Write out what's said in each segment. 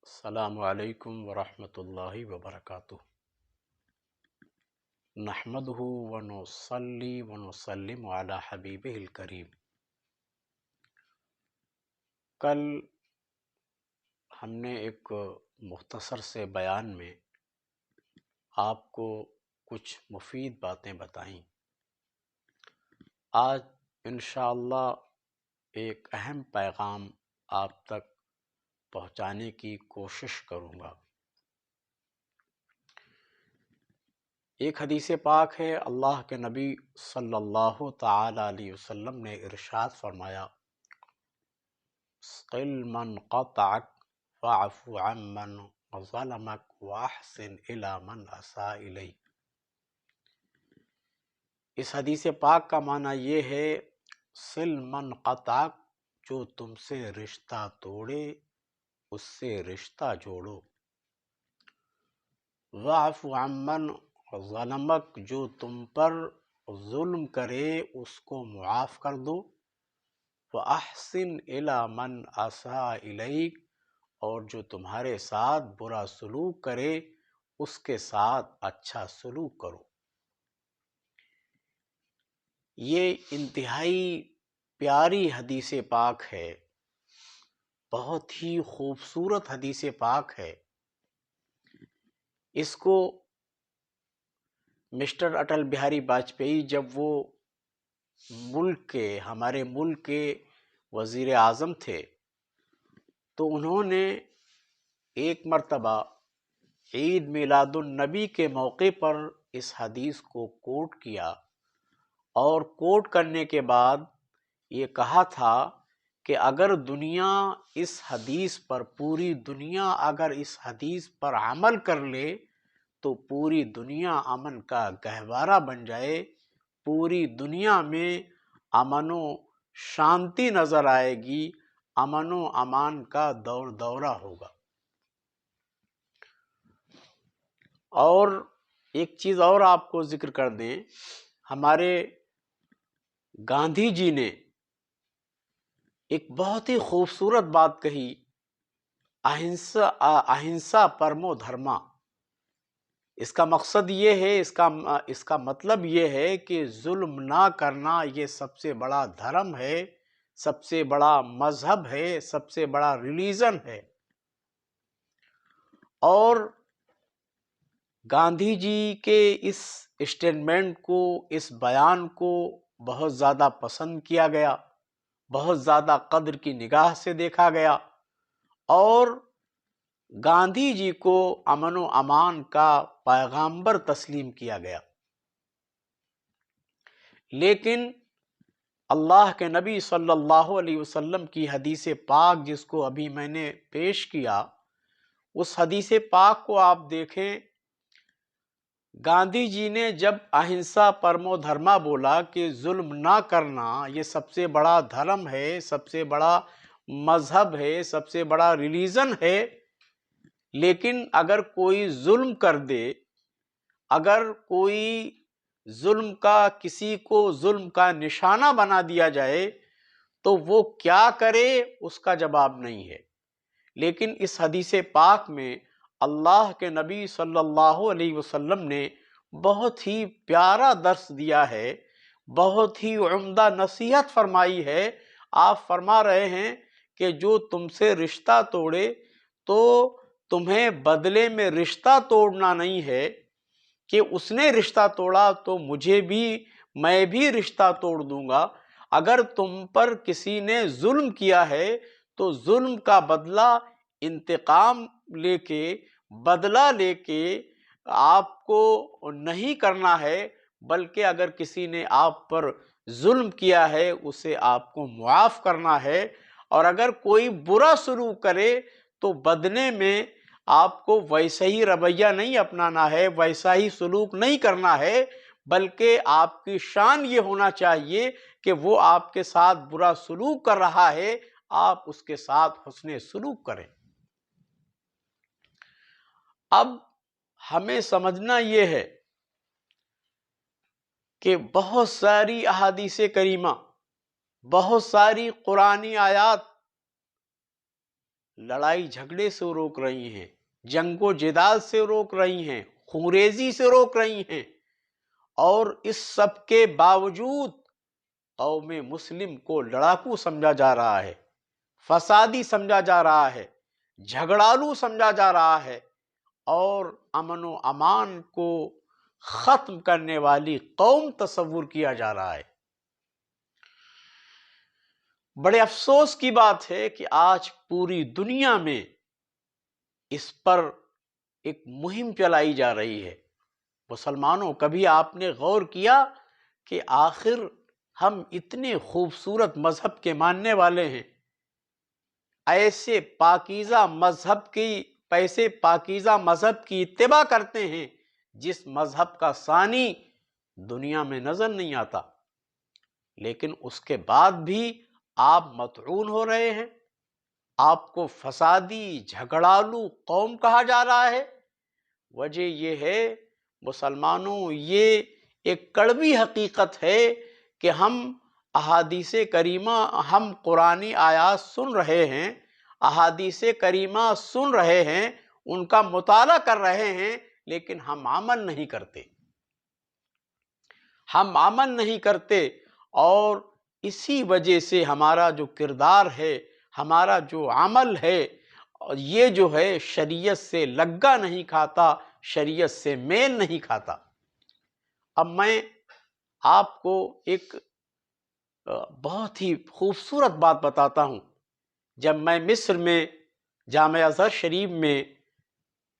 السلام علیکم ورحمۃ اللہ وبرکاتہ۔ نحمدہ ونصلی ونسلم علی حبیبہ الکریم۔ کل ہم نے ایک مختصر سے بیان میں آپ کو کچھ مفید باتیں بتائیں۔ آج انشاءاللہ ایک اہم پیغام آپ تک پہنچانے کی کوشش کروں گا۔ ایک حدیث پاک ہے، اللہ کے نبی صلی اللہ تعالی علیہ وسلم نے ارشاد فرمایا، قل من قطعک فاعف عمن ظلمک واحسن الی من اساء الیک۔ اس حدیث پاک کا معنی یہ ہے، صل من قطعک، جو تم سے رشتہ توڑے اس سے رشتہ جوڑو، واعف عمن ظلمک، جو تم پر ظلم کرے اس کو معاف کر دو، وَأَحْسِنْ إِلَى مَنْ أَسَاءَ إِلَيْكَ، اور جو تمہارے ساتھ برا سلوک کرے اس کے ساتھ اچھا سلوک کرو۔ یہ انتہائی پیاری حدیث پاک ہے، بہت ہی خوبصورت حدیث پاک ہے۔ اس کو مسٹر اٹل بہاری واجپئی جب وہ ہمارے ملک کے وزیر اعظم تھے تو انہوں نے ایک مرتبہ عید میلاد النبی کے موقع پر اس حدیث کو کوٹ کیا، اور کوٹ کرنے کے بعد یہ کہا تھا کہ اگر دنیا اس حدیث پر، پوری دنیا اگر اس حدیث پر عمل کر لے تو پوری دنیا امن کا گہوارہ بن جائے، پوری دنیا میں امن و شانتی نظر آئے گی، امن و امان کا دورہ ہوگا۔ اور ایک چیز اور آپ کو ذکر کر دیں، ہمارے گاندھی جی نے ایک بہت ہی خوبصورت بات کہی، اہنسا پرمو دھرما۔ اس کا مقصد یہ ہے، اس کا مطلب یہ ہے کہ ظلم نہ کرنا یہ سب سے بڑا دھرم ہے، سب سے بڑا مذہب ہے، سب سے بڑا ریلیجن ہے۔ اور گاندھی جی کے اس اسٹیٹمنٹ کو، اس بیان کو بہت زیادہ پسند کیا گیا، بہت زیادہ قدر کی نگاہ سے دیکھا گیا، اور گاندھی جی کو امن و امان کا پیغامبر تسلیم کیا گیا۔ لیکن اللہ کے نبی صلی اللہ علیہ وسلم کی حدیث پاک جس کو ابھی میں نے پیش کیا، اس حدیث پاک کو آپ دیکھیں، گاندھی جی نے جب اہنسا پرمو دھرما بولا کہ ظلم نہ کرنا یہ سب سے بڑا دھرم ہے، سب سے بڑا مذہب ہے، سب سے بڑا ریلیجن ہے، لیکن اگر کوئی ظلم کر دے، اگر کوئی ظلم کا، کسی کو ظلم کا نشانہ بنا دیا جائے تو وہ کیا کرے اس کا جواب نہیں ہے۔ لیکن اس حدیث پاک میں اللہ کے نبی صلی اللہ علیہ وسلم نے بہت ہی پیارا درس دیا ہے، بہت ہی عمدہ نصیحت فرمائی ہے۔ آپ فرما رہے ہیں کہ جو تم سے رشتہ توڑے تو تمہیں بدلے میں رشتہ توڑنا نہیں ہے کہ اس نے رشتہ توڑا تو میں بھی رشتہ توڑ دوں گا۔ اگر تم پر کسی نے ظلم کیا ہے تو ظلم کا بدلہ، انتقام بدلہ لے کے آپ کو نہیں کرنا ہے، بلکہ اگر کسی نے آپ پر ظلم کیا ہے اسے آپ کو معاف کرنا ہے، اور اگر کوئی برا سلوک کرے تو بدلے میں آپ کو ویسا ہی رویہ نہیں اپنانا ہے، ویسا ہی سلوک نہیں کرنا ہے، بلکہ آپ کی شان یہ ہونا چاہیے کہ وہ آپ کے ساتھ برا سلوک کر رہا ہے، آپ اس کے ساتھ حسن سلوک کریں۔ اب ہمیں سمجھنا یہ ہے کہ بہت ساری احادیث کریمہ، بہت ساری قرآنی آیات لڑائی جھگڑے سے روک رہی ہیں، جنگ و جدال سے روک رہی ہیں، خونریزی سے روک رہی ہیں، اور اس سب کے باوجود قوم مسلم کو لڑاکو سمجھا جا رہا ہے، فسادی سمجھا جا رہا ہے، جھگڑالو سمجھا جا رہا ہے، اور امن و امان کو ختم کرنے والی قوم تصور کیا جا رہا ہے۔ بڑے افسوس کی بات ہے کہ آج پوری دنیا میں اس پر ایک مہم چلائی جا رہی ہے۔ مسلمانوں، کبھی آپ نے غور کیا کہ آخر ہم اتنے خوبصورت مذہب کے ماننے والے ہیں، ایسے پاکیزہ مذہب کی اتباع کرتے ہیں جس مذہب کا ثانی دنیا میں نظر نہیں آتا، لیکن اس کے بعد بھی آپ مطعون ہو رہے ہیں، آپ کو فسادی جھگڑالو قوم کہا جا رہا ہے۔ وجہ یہ ہے مسلمانوں، یہ ایک کڑوی حقیقت ہے کہ ہم احادیث کریمہ، ہم قرآنی آیات سن رہے ہیں، احادیث کریمہ سن رہے ہیں، ان کا مطالعہ کر رہے ہیں، لیکن ہم عمل نہیں کرتے، اور اسی وجہ سے ہمارا جو کردار ہے، ہمارا جو عمل ہے، یہ جو ہے شریعت سے لگا نہیں کھاتا، شریعت سے میل نہیں کھاتا۔ اب میں آپ کو ایک بہت ہی خوبصورت بات بتاتا ہوں۔ جب میں مصر میں جامعہ ازہر شریف میں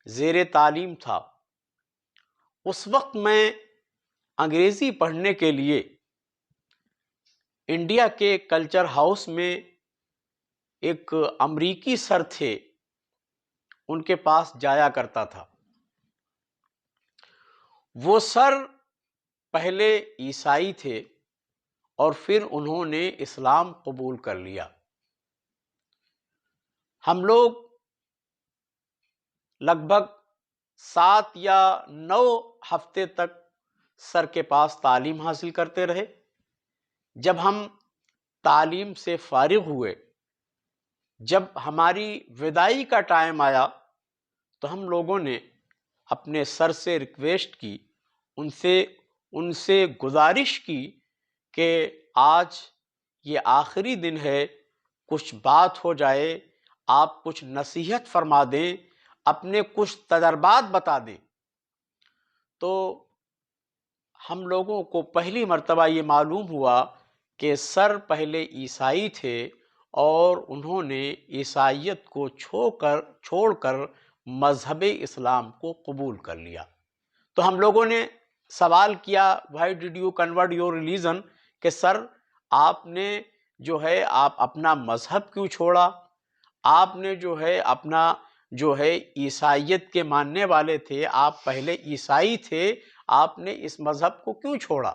زیر تعلیم تھا، اس وقت میں انگریزی پڑھنے کے لیے انڈیا کے کلچر ہاؤس میں ایک امریکی سر تھے، ان کے پاس جایا کرتا تھا۔ وہ سر پہلے عیسائی تھے اور پھر انہوں نے اسلام قبول کر لیا۔ ہم لوگ لگ بھگ 7 یا 9 ہفتے تک سر کے پاس تعلیم حاصل کرتے رہے۔ جب ہم تعلیم سے فارغ ہوئے، جب ہماری وداعی کا ٹائم آیا، تو ہم لوگوں نے اپنے سر سے ریکویسٹ کی، ان سے گزارش کی کہ آج یہ آخری دن ہے، کچھ بات ہو جائے، آپ کچھ نصیحت فرما دیں، اپنے کچھ تجربات بتا دیں۔ تو ہم لوگوں کو پہلی مرتبہ یہ معلوم ہوا کہ سر پہلے عیسائی تھے اور انہوں نے عیسائیت کو چھوڑ کر مذہب اسلام کو قبول کر لیا۔ تو ہم لوگوں نے سوال کیا، why did you convert your religion, کہ سر آپ نے جو ہے آپ اپنا مذہب کیوں چھوڑا، آپ نے جو ہے عیسائیت کے ماننے والے تھے، آپ پہلے عیسائی تھے، آپ نے اس مذہب کو کیوں چھوڑا؟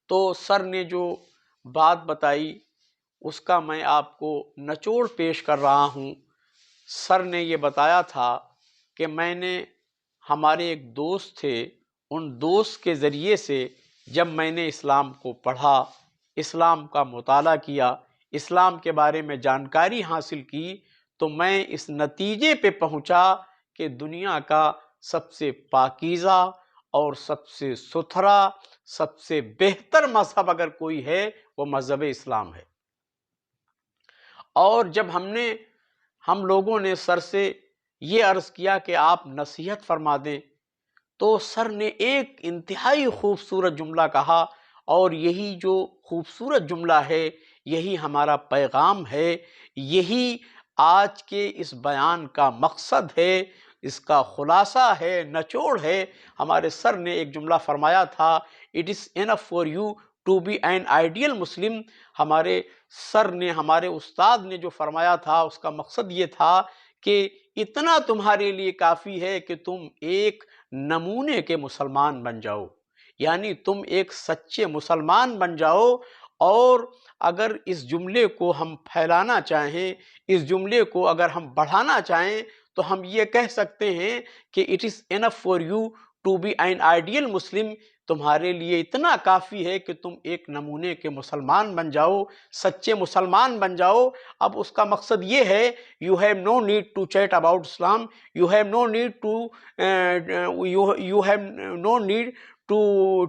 تو سر نے جو بات بتائی اس کا میں آپ کو نچوڑ پیش کر رہا ہوں۔ سر نے یہ بتایا تھا کہ میں نے، ہمارے ایک دوست تھے، ان دوست کے ذریعے سے جب میں نے اسلام کو پڑھا، اسلام کا مطالعہ کیا، اسلام کے بارے میں جانکاری حاصل کی، تو میں اس نتیجے پہ پہنچا کہ دنیا کا سب سے پاکیزہ اور سب سے ستھرا، سب سے بہتر مذہب اگر کوئی ہے وہ مذہب اسلام ہے۔ اور جب ہم لوگوں نے سر سے یہ عرض کیا کہ آپ نصیحت فرما دیں، تو سر نے ایک انتہائی خوبصورت جملہ کہا، اور یہی جو خوبصورت جملہ ہے، یہی ہمارا پیغام ہے، یہی آج کے اس بیان کا مقصد ہے، اس کا خلاصہ ہے، نچوڑ ہے۔ ہمارے سر نے ایک جملہ فرمایا تھا، "It is enough for you to be an ideal Muslim"۔ ہمارے سر نے، ہمارے استاد نے جو فرمایا تھا، اس کا مقصد یہ تھا کہ اتنا تمہارے لیے کافی ہے کہ تم ایک نمونے کے مسلمان بن جاؤ، یعنی تم ایک سچے مسلمان بن جاؤ۔ اور اگر اس جملے کو ہم پھیلانا چاہیں، اس جملے کو اگر ہم بڑھانا چاہیں، تو ہم یہ کہہ سکتے ہیں کہ "It is enough for you to be an ideal Muslim تمہارے لیے اتنا کافی ہے کہ تم ایک نمونے کے مسلمان بن جاؤ، سچے مسلمان بن جاؤ۔ اب اس کا مقصد یہ ہے you have no need to chat about Islam, you have no need to you have no need to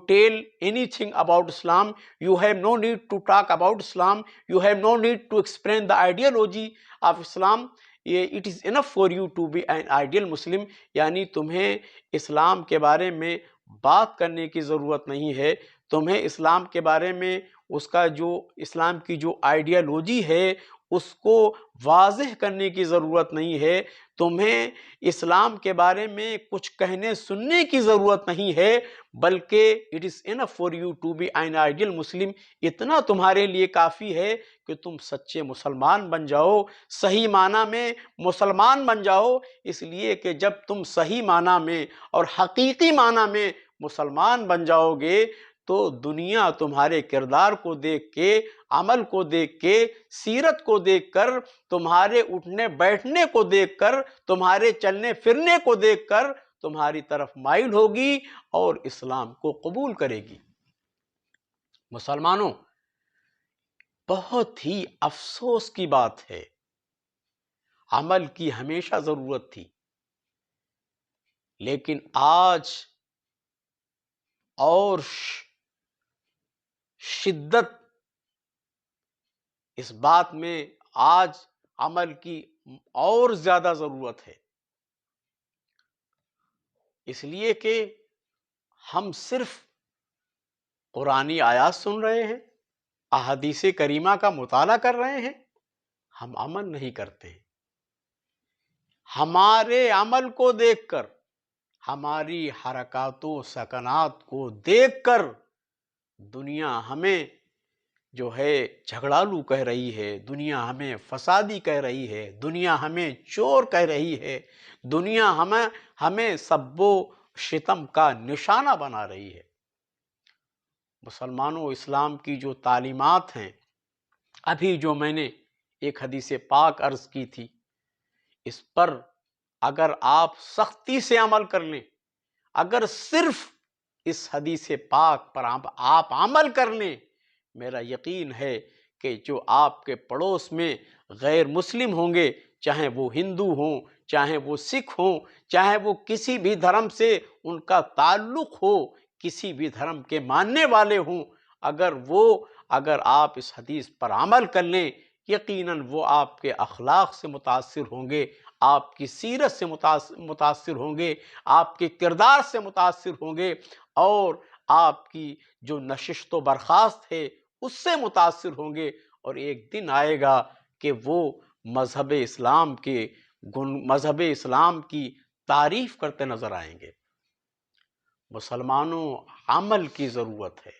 tell anything about Islam, you have no need to talk about Islam, you have no need to explain the ideology of Islam. It is enough for you to be an ideal Muslim. یعنی تمہیں اسلام کے بارے میں بات کرنے کی ضرورت نہیں ہے، تمہیں اسلام کے بارے میں اس کا جو اسلام کی جو آئیڈیالوجی ہے اس کو واضح کرنے کی ضرورت نہیں ہے، تمہیں اسلام کے بارے میں کچھ کہنے سننے کی ضرورت نہیں ہے، بلکہ it is enough for you to be an ideal Muslim, اتنا تمہارے لیے کافی ہے کہ تم سچے مسلمان بن جاؤ، صحیح معنی میں مسلمان بن جاؤ۔ اس لیے کہ جب تم صحیح معنی میں اور حقیقی معنی میں مسلمان بن جاؤ گے تو دنیا تمہارے کردار کو دیکھ کے، عمل کو دیکھ کے، سیرت کو دیکھ کر، تمہارے اٹھنے بیٹھنے کو دیکھ کر، تمہارے چلنے پھرنے کو دیکھ کر تمہاری طرف مائل ہوگی اور اسلام کو قبول کرے گی۔ مسلمانوں، بہت ہی افسوس کی بات ہے، عمل کی ہمیشہ ضرورت تھی، لیکن آج اور شدت اس بات میں آج عمل کی اور زیادہ ضرورت ہے، اس لیے کہ ہم صرف قرآنی آیات سن رہے ہیں، احادیث کریمہ کا مطالعہ کر رہے ہیں، ہم عمل نہیں کرتے ہیں۔ ہمارے عمل کو دیکھ کر، ہماری حرکات و سکنات کو دیکھ کر دنیا ہمیں جو ہے جھگڑالو کہہ رہی ہے، دنیا ہمیں فسادی کہہ رہی ہے، دنیا ہمیں چور کہہ رہی ہے، دنیا ہمیں سب و شتم کا نشانہ بنا رہی ہے۔ مسلمانوں، اسلام کی جو تعلیمات ہیں، ابھی جو میں نے ایک حدیث پاک عرض کی تھی، اس پر اگر آپ سختی سے عمل کر لیں، اگر صرف اس حدیث پاک پر آپ عمل کر لیں، میرا یقین ہے کہ جو آپ کے پڑوس میں غیر مسلم ہوں گے، چاہے وہ ہندو ہوں، چاہے وہ سکھ ہوں، چاہے وہ کسی بھی دھرم سے ان کا تعلق ہو، کسی بھی دھرم کے ماننے والے ہوں، اگر آپ اس حدیث پر عمل کر لیں، یقیناً وہ آپ کے اخلاق سے متاثر ہوں گے، آپ کی سیرت سے متاثر ہوں گے، آپ کے کردار سے متاثر ہوں گے، اور آپ کی جو نشست و برخاست ہے اس سے متاثر ہوں گے، اور ایک دن آئے گا کہ وہ مذہب اسلام کی تعریف کرتے نظر آئیں گے۔ مسلمانوں، عمل کی ضرورت ہے،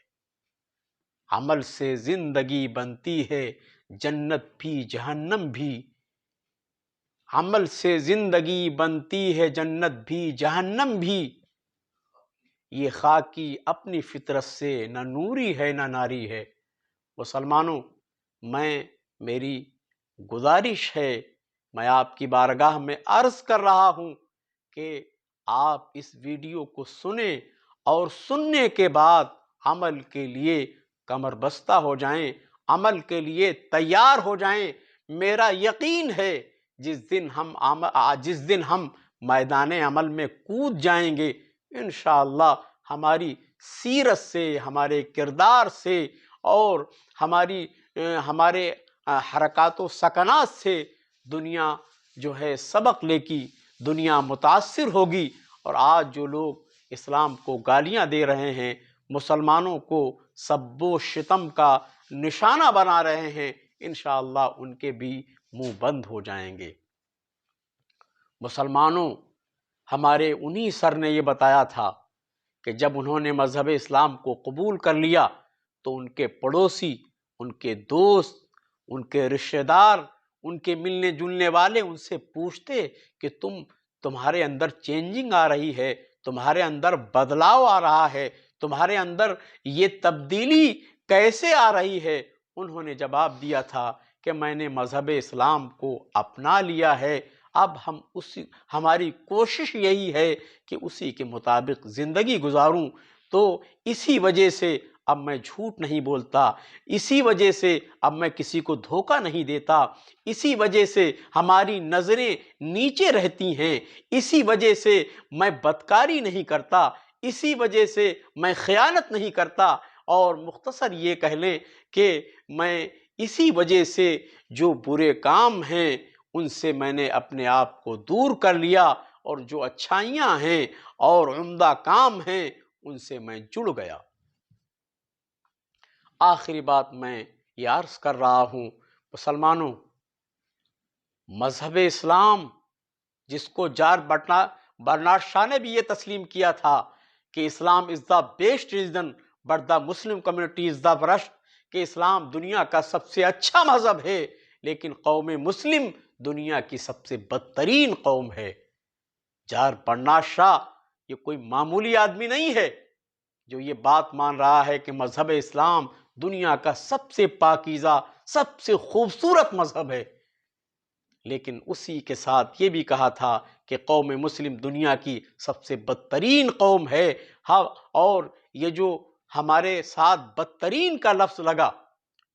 عمل سے زندگی بنتی ہے جنت بھی جہنم بھی، عمل سے زندگی بنتی ہے جنت بھی جہنم بھی، یہ خاکی اپنی فطرت سے نہ نوری ہے نہ ناری ہے۔ مسلمانوں، میری گزارش ہے، میں آپ کی بارگاہ میں عرض کر رہا ہوں کہ آپ اس ویڈیو کو سنیں اور سننے کے بعد عمل کے لیے کمر بستہ ہو جائیں، عمل کے لیے تیار ہو جائیں۔ میرا یقین ہے جس دن ہم میدان عمل میں کود جائیں گے، انشاءاللہ ہماری سیرت سے، ہمارے کردار سے اور ہمارے حرکات و سکنات سے دنیا جو ہے سبق لے کی، دنیا متاثر ہوگی، اور آج جو لوگ اسلام کو گالیاں دے رہے ہیں، مسلمانوں کو سب و شتم کا نشانہ بنا رہے ہیں، انشاءاللہ ان کے بھی منہ بند ہو جائیں گے۔ مسلمانوں، ہمارے انہی سر نے یہ بتایا تھا کہ جب انہوں نے مذہب اسلام کو قبول کر لیا تو ان کے پڑوسی، ان کے دوست، ان کے رشتہ دار، ان کے ملنے جلنے والے ان سے پوچھتے کہ تمہارے اندر چینجنگ آ رہی ہے، تمہارے اندر بدلاؤ آ رہا ہے، تمہارے اندر یہ تبدیلی کیسے آ رہی ہے؟ انہوں نے جواب دیا تھا کہ میں نے مذہب اسلام کو اپنا لیا ہے، اب ہماری کوشش یہی ہے کہ اسی کے مطابق زندگی گزاروں۔ تو اسی وجہ سے اب میں جھوٹ نہیں بولتا، اسی وجہ سے اب میں کسی کو دھوکہ نہیں دیتا، اسی وجہ سے ہماری نظریں نیچے رہتی ہیں، اسی وجہ سے میں بدکاری نہیں کرتا، اسی وجہ سے میں خیانت نہیں کرتا، اور مختصر یہ کہہ لیں کہ میں اسی وجہ سے جو برے کام ہیں ان سے میں نے اپنے آپ کو دور کر لیا، اور جو اچھائیاں ہیں اور عمدہ کام ہیں ان سے میں جڑ گیا۔ آخری بات میں یہ عرض کر رہا ہوں، مسلمانوں، مذہب اسلام جس کو جارج برنارڈ شاہ نے بھی یہ تسلیم کیا تھا کہ Islam is the best religion but the Muslim community is the worst, کہ اسلام دنیا کا سب سے اچھا مذہب ہے لیکن قوم مسلم دنیا کی سب سے بدترین قوم ہے۔ جارج برنارڈ شاہ یہ کوئی معمولی آدمی نہیں ہے جو یہ بات مان رہا ہے کہ مذہب اسلام دنیا کا سب سے پاکیزہ، سب سے خوبصورت مذہب ہے، لیکن اسی کے ساتھ یہ بھی کہا تھا کہ قوم مسلم دنیا کی سب سے بدترین قوم ہے۔ ہاں، اور یہ جو ہمارے ساتھ بدترین کا لفظ لگا،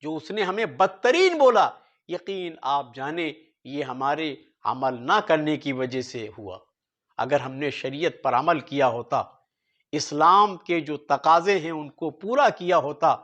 جو اس نے ہمیں بدترین بولا، یقین آپ جانیں یہ ہمارے عمل نہ کرنے کی وجہ سے ہوا۔ اگر ہم نے شریعت پر عمل کیا ہوتا، اسلام کے جو تقاضے ہیں ان کو پورا کیا ہوتا،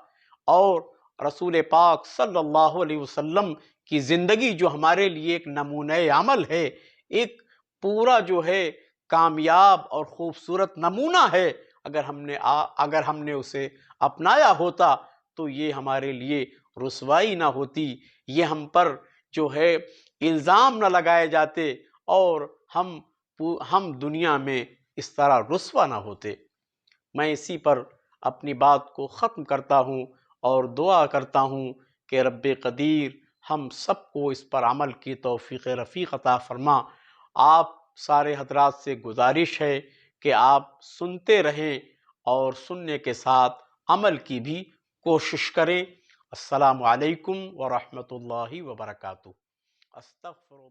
اور رسول پاک صلی اللہ علیہ وسلم کی زندگی جو ہمارے لیے ایک نمونہ عمل ہے، ایک پورا جو ہے کامیاب اور خوبصورت نمونہ ہے، اگر ہم نے اسے اپنایا ہوتا تو یہ ہمارے لیے رسوائی نہ ہوتی، یہ ہم پر جو ہے الزام نہ لگائے جاتے، اور ہم دنیا میں اس طرح رسوا نہ ہوتے۔ میں اسی پر اپنی بات کو ختم کرتا ہوں اور دعا کرتا ہوں کہ رب قدیر ہم سب کو اس پر عمل کی توفیق رفیق عطا فرما۔ آپ سارے حضرات سے گزارش ہے کہ آپ سنتے رہیں اور سننے کے ساتھ عمل کی بھی کوشش کریں۔ السلام علیکم ورحمۃ اللہ وبرکاتہ۔ استغفر